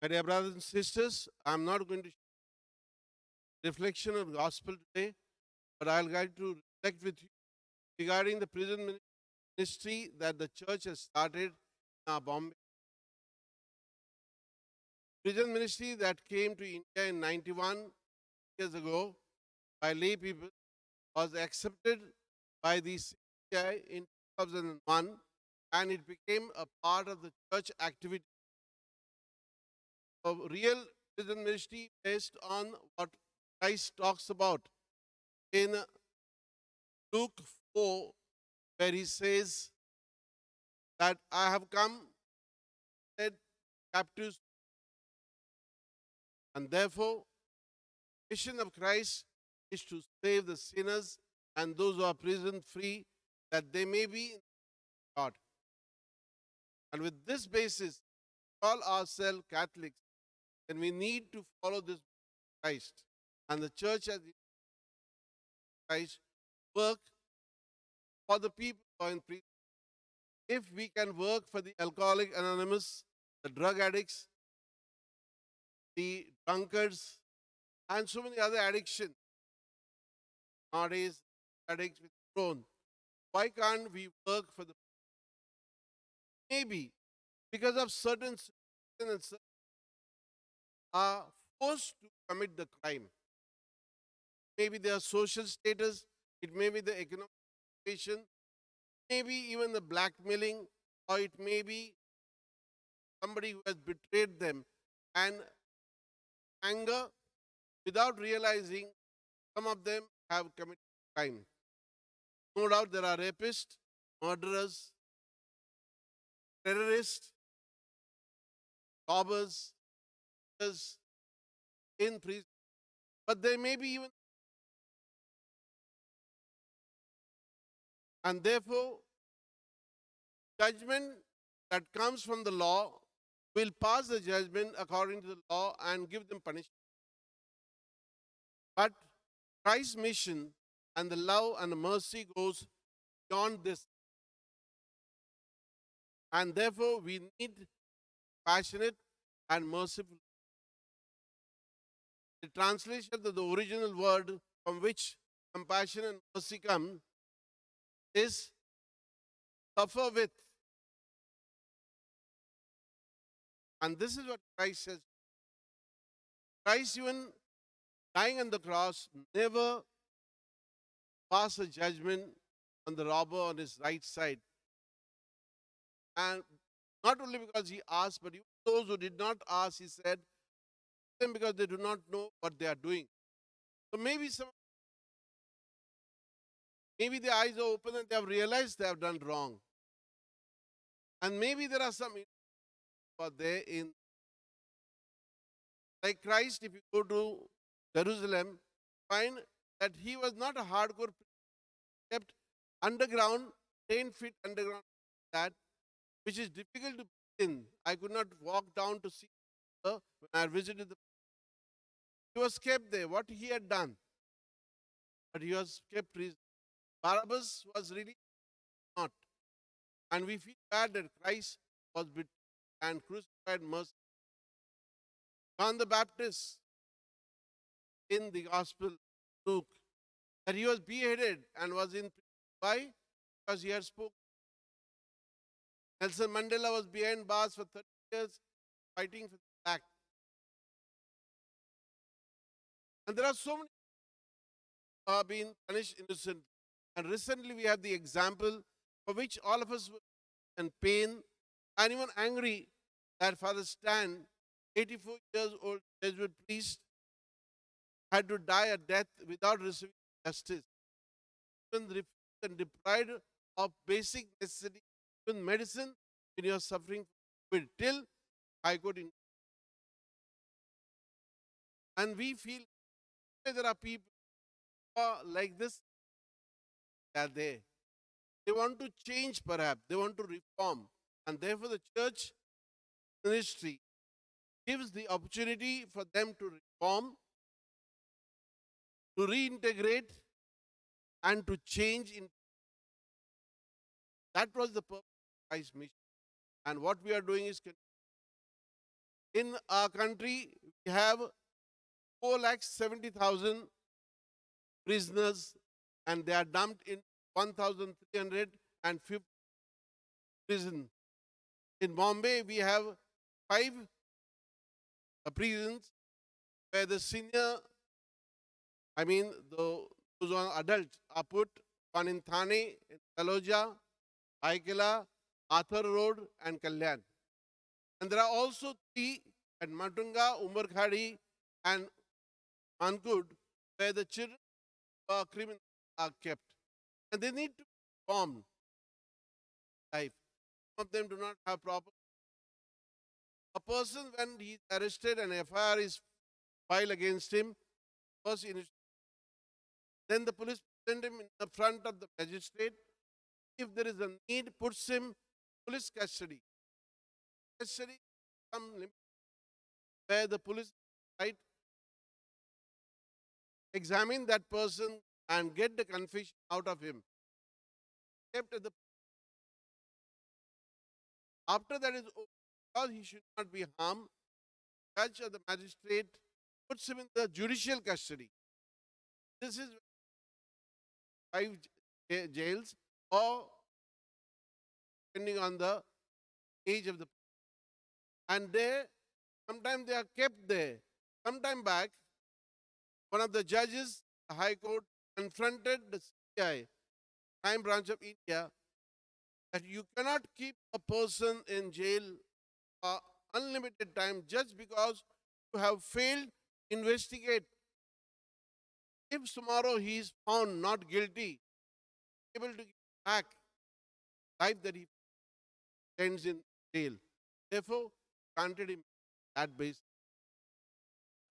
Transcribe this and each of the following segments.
My dear brothers and sisters, I'm not going to reflection of gospel today, but I'll like to reflect with you regarding the prison ministry that the church has started in our Bombay. Prison ministry that came to India in 91 years ago by lay people was accepted by the CCI in 2001, and it became a part of the church activity of real prison ministry based on what Christ talks about in Luke 4, where he says that I have come set captives, and therefore mission of Christ is to save the sinners and those who are prison free, that they may be in God. And with this basis, call ourselves Catholics, then we need to follow this Christ. And the church as Christ work for the people who are in prison. If we can work for the Alcoholic Anonymous, the drug addicts, the drunkards, and so many other addictions nowadays, addicts with grown. Why can't we work for the maybe because of certain situations are forced to commit the crime. Maybe their social status, it may be the economic situation, maybe even the blackmailing, or it may be somebody who has betrayed them, and anger without realizing some of them have committed crime. No doubt there are rapists, murderers, terrorists, robbers in prison, but there may be even, and therefore, judgment that comes from the law will pass the judgment according to the law and give them punishment. But Christ's mission and the love and the mercy goes beyond this. And therefore, we need passionate and merciful. The translation of the original word from which compassion and mercy come is suffer with. And this is what Christ says. Christ, even dying on the cross, never passed a judgment on the robber on his right side. And not only because he asked, but even those who did not ask, he said, them because they do not know what they are doing. So maybe their eyes are open and they have realized they have done wrong. And maybe there are some who are there in like Christ, if you go to Jerusalem, find that he was not a hardcore, kept underground, 10 feet underground, that which is difficult to be in. I could not walk down to see her when I visited the. He was kept there. What he had done, but he was kept prison. Barabbas was really not, and we feel bad that Christ was betrayed and crucified. Mercy. John the Baptist in the Gospel Luke that he was beheaded and was in prison. Why? Because he had spoken. Nelson Mandela was behind bars for 30 years fighting for the black. And there are so many who have been punished innocently. And recently we have the example for which all of us were in pain and even angry that Father Stan, 84 years old Jesuit priest, had to die a death without receiving justice. Even refused and deprived of basic necessity, even medicine, when you are suffering from COVID, till High Court. And we feel there are people who are like this, they are there. They want to change, perhaps, they want to reform. And therefore, the church ministry gives the opportunity for them to reform, to reintegrate, and to change. That was the purpose of Christ's mission. And what we are doing is In our country, we have 4,70,000 prisoners, and they are dumped in 1,350 prisons. In Bombay, we have five prisons where the senior, those are adults, are put, one in Thane, in Taloja, Aikela, Arthur Road, and Kalyan. And there are also three at Matunga, Umarkhadi, and Mankud, where the children who are criminals are kept. And they need to be formed life. Some of them do not have proper. A person, when he is arrested and FIR is filed against him, first then the police present him in the front of the magistrate. If there is a need, puts him police custody. Custody, some limit where the police right examine that person and get the confession out of him. Kept at the after that is over, because he should not be harmed, judge or the magistrate puts him in the judicial custody. This is five jails, or depending on the age of the, and they sometimes they are kept there. Sometime back, one of the judges, the High Court, confronted the CBI, Crime Branch of India, that you cannot keep a person in jail for unlimited time just because you have failed investigate. If tomorrow he is found not guilty, able to give back life that he spends in jail. Therefore, granted him that basis.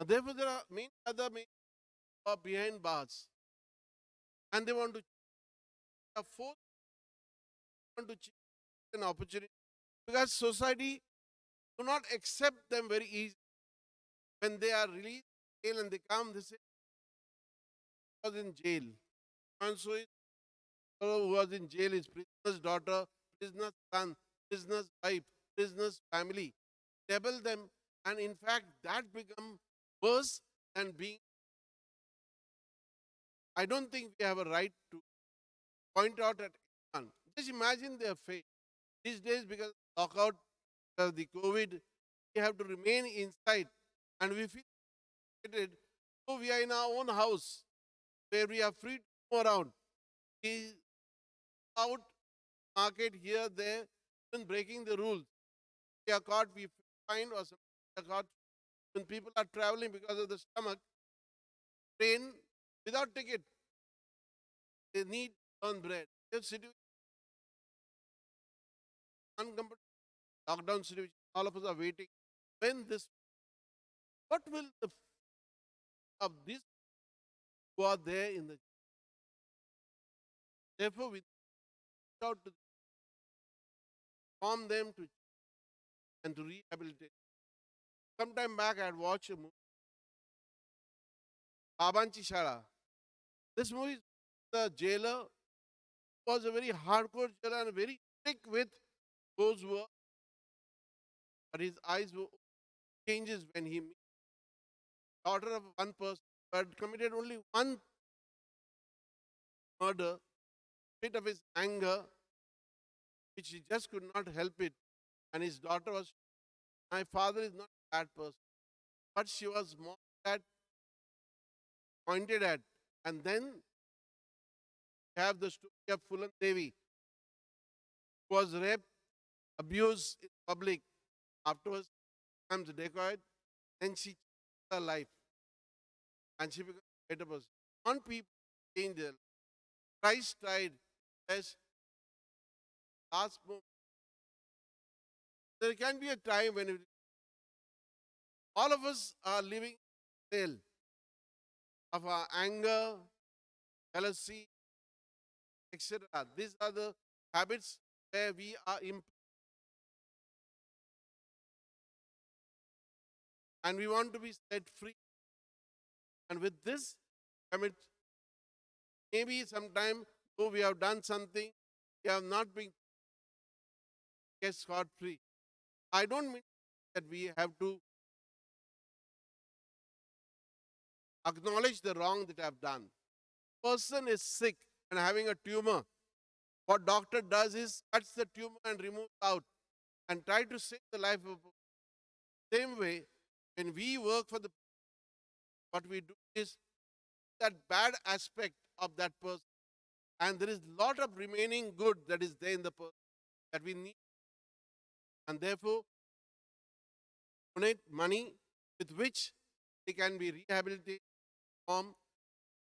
Therefore, there are many other men who are behind bars, and they want to force, want to change an opportunity, because society do not accept them very easily. When they are released from jail and they come, they say, "I was in jail." And so is who was in jail is prisoner's daughter, prisoner's son, prisoner's wife, prisoner's family. Label them, and in fact, that become worse than being. I don't think we have a right to point out at anyone. Just imagine their fate. These days, because of lockout, because of the COVID, we have to remain inside, and we feel frustrated. So we are in our own house where we are free to move around. We out market here, there, even breaking the rules. We are caught, we find, or something we are caught when people are traveling because of the stomach, train without ticket. They need on bread. This situation, uncomfortable lockdown situation, all of us are waiting. When this, what will the of these who are there in the, therefore we reach out to form them to and to rehabilitate. Sometime back I had watched a movie, Babanchi Shara. This movie, the jailer was a very hardcore jailer and very strict with those who were, but his eyes were changes when he meets daughter of one person who had committed only one murder, bit of his anger, which he just could not help it. And his daughter was, my father is not a bad person, but she was more that pointed at. And then we have the story of Fulan Devi, who was raped, abused in public, afterwards becomes a dacoit, then she changed her life and she becomes a better person. One people change their life. Christ tried as last moment. There can be a time when all of us are living in of our anger, jealousy, etc. These are the habits where we are and we want to be set free. And with this habit, maybe sometime though we have done something, we have not been get scot free. I don't mean that we have to acknowledge the wrong that I've done. Person is sick and having a tumor. What doctor does is cuts the tumor and removes out and try to save the life of a person. Same way, when we work for the, what we do is that bad aspect of that person, and there is lot of remaining good that is there in the person that we need, and therefore donate money with which they can be rehabilitated, from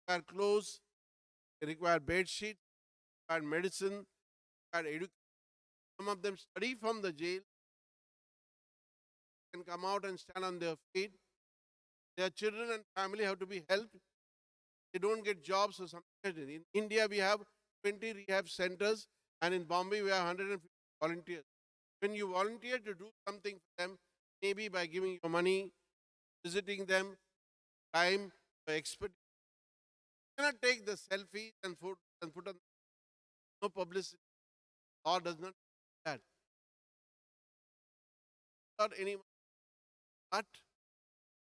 require clothes, they require bed sheets, require medicine, require education. Some of them study from the jail and come out and stand on their feet. Their children and family have to be helped. They don't get jobs or something like that. In India, we have 20 rehab centers, and in Bombay, we have 150 volunteers. When you volunteer to do something for them, maybe by giving your money, visiting them, time, expertise, you cannot take the selfies and photos and put on no publicity. Law does not do that. Not any but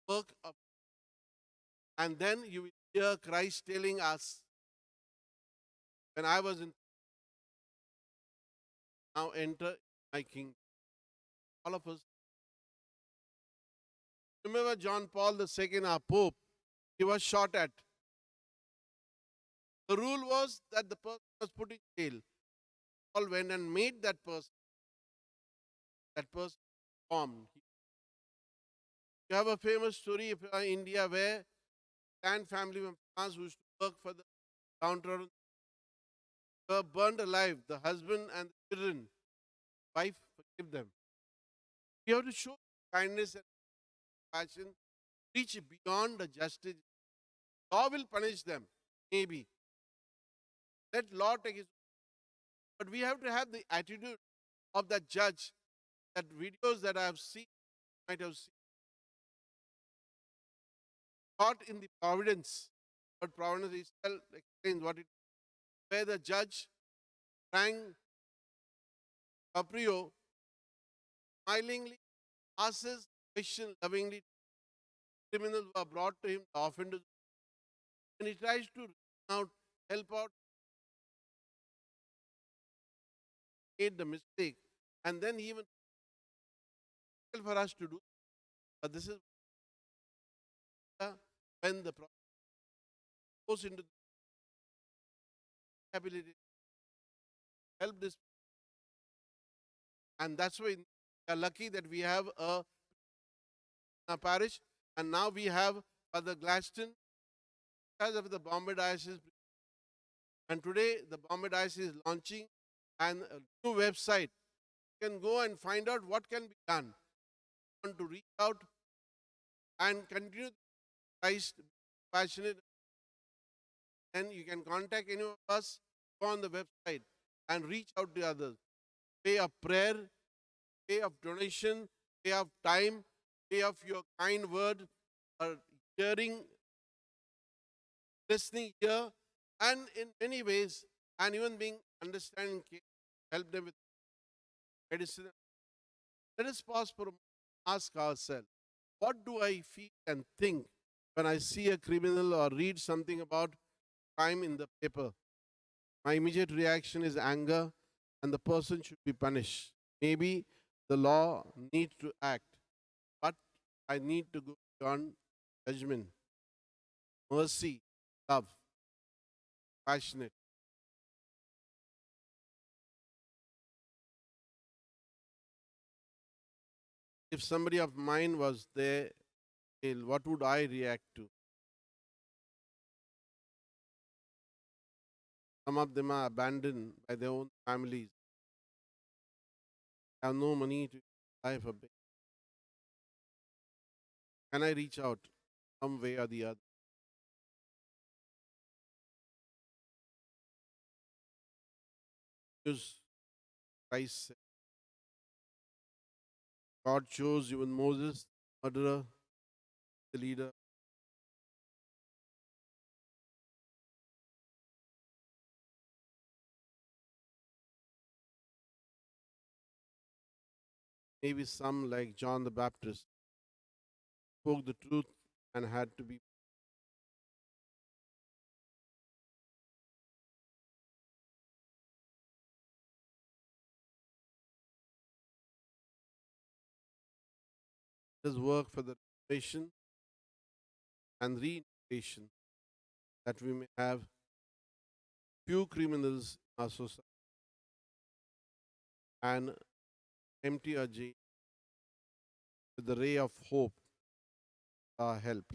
work of, and then you will hear Christ telling us, when I was in, now enter my kingdom. All of us remember John Paul II, our Pope, he was shot at. The rule was that the person was put in jail. Paul went and made that person formed. You have a famous story of India where Tan family from France who used to work for the downtrodden were burned alive. The husband and the children, wife forgive them. You have to show kindness and compassion, reach beyond the justice. Law will punish them, maybe. Let law take its. But we have to have the attitude of that judge. That videos that I have seen, might have seen, caught in the providence. But providence itself explains what it is. Where the judge Frank Caprio smilingly asks question lovingly criminals who are brought to him, the offenders, and he tries to out, help out, made the mistake, and then he even for us to do. But this is when the process goes into the ability to help this, and that's why we are lucky that we have a parish, and now we have Father Gladstone as of the Bombay Diocese, and today the Bombay Diocese is launching an new website. You can go and find out what can be done. Want to reach out and continue Christ passionate, then you can contact any of us, go on the website and reach out to others. Way of prayer, way of donation, way of time, way of your kind word, or hearing, listening here, and in many ways, and even being understanding, help them with medicine. Let us pause for a moment, ask ourselves, what do I feel and think when I see a criminal or read something about crime in the paper? My immediate reaction is anger, and the person should be punished. Maybe the law needs to act, but I need to go beyond judgment, mercy, love, passionate. If somebody of mine was there, what would I react to? Some of them are abandoned by their own families, have no money to buy for bed. Can I reach out some way or the other? Because Christ said, God chose even Moses, murderer, the leader. Maybe some, like John the Baptist, spoke the truth and had to be. Let us work for the restoration and reintegration, that we may have few criminals in our society and empty our jail with the ray of hope, our help.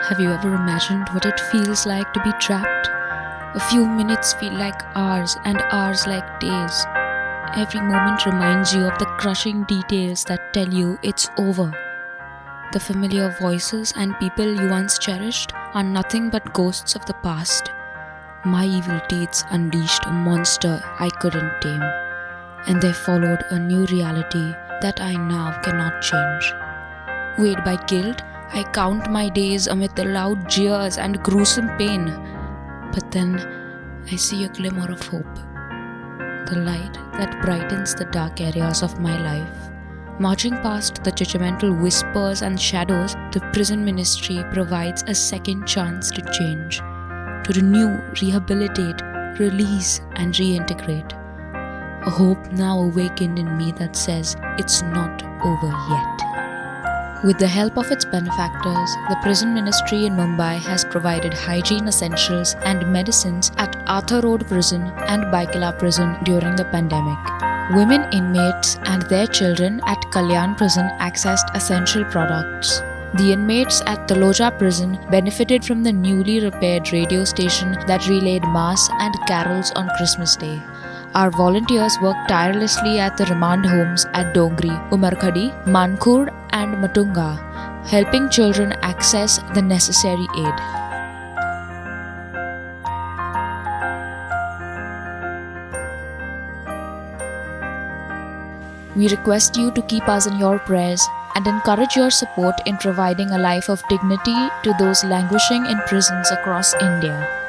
Have you ever imagined what it feels like to be trapped? A few minutes feel like hours and hours like days. Every moment reminds you of the crushing details that tell you it's over. The familiar voices and people you once cherished are nothing but ghosts of the past. My evil deeds unleashed a monster I couldn't tame, and there followed a new reality that I now cannot change. Weighed by guilt, I count my days amid the loud jeers and gruesome pain. But then I see a glimmer of hope, the light that brightens the dark areas of my life. Marching past the judgmental whispers and shadows, the prison ministry provides a second chance to change, to renew, rehabilitate, release, and reintegrate. A hope now awakened in me that says it's not over yet. With the help of its benefactors, the prison ministry in Mumbai has provided hygiene essentials and medicines at Arthur Road Prison and Baikala Prison during the pandemic. Women inmates and their children at Kalyan Prison accessed essential products. The inmates at Taloja Prison benefited from the newly repaired radio station that relayed mass and carols on Christmas Day. Our volunteers work tirelessly at the remand homes at Dongri, Umarkhadi, Mankur and Matunga, helping children access the necessary aid. We request you to keep us in your prayers and encourage your support in providing a life of dignity to those languishing in prisons across India.